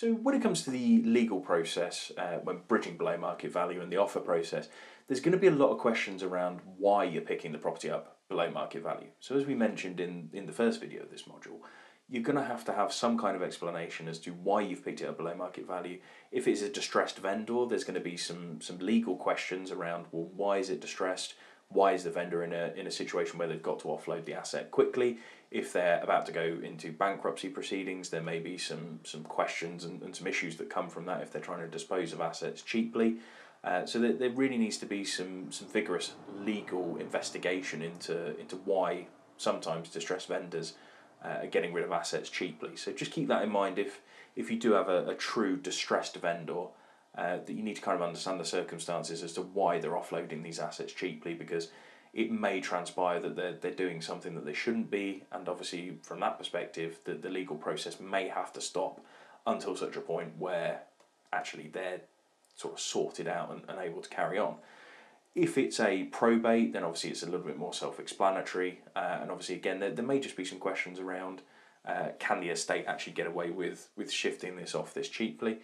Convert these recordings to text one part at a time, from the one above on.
So when it comes to the legal process, when bridging below market value and the offer process, there's going to be a lot of questions around why you're picking the property up below market value. So as we mentioned in the first video of this module, you're going to have some kind of explanation as to why you've picked it up below market value. If it's a distressed vendor, there's going to be some legal questions around, well, why is it distressed? Why is the vendor in a situation where they've got to offload the asset quickly? If they're about to go into bankruptcy proceedings, there may be some questions and some issues that come from that if they're trying to dispose of assets cheaply. So there really needs to be some vigorous legal investigation into why sometimes distressed vendors are getting rid of assets cheaply. So just keep that in mind if you do have a true distressed vendor, that you need to kind of understand the circumstances as to why they're offloading these assets cheaply, because it may transpire that they're doing something that they shouldn't be, and obviously from that perspective the legal process may have to stop until such a point where actually they're sort of sorted out and able to carry on. If it's a probate, then obviously it's a little bit more self-explanatory, and obviously again there may just be some questions around can the estate actually get away with shifting this off this cheaply,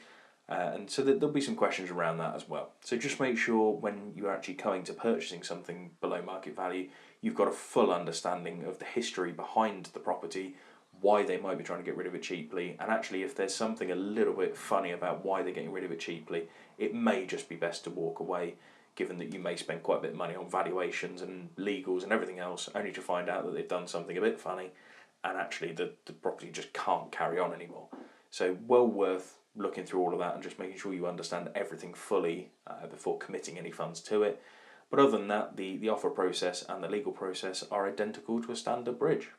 and so there'll be some questions around that as well. So just make sure when you're actually going to purchasing something below market value, you've got a full understanding of the history behind the property, why they might be trying to get rid of it cheaply, and actually if there's something a little bit funny about why they're getting rid of it cheaply, it may just be best to walk away, given that you may spend quite a bit of money on valuations and legals and everything else, only to find out that they've done something a bit funny and actually the property just can't carry on anymore. So well worth looking through all of that and just making sure you understand everything fully before committing any funds to it. But other than that, the offer process and the legal process are identical to a standard bridge.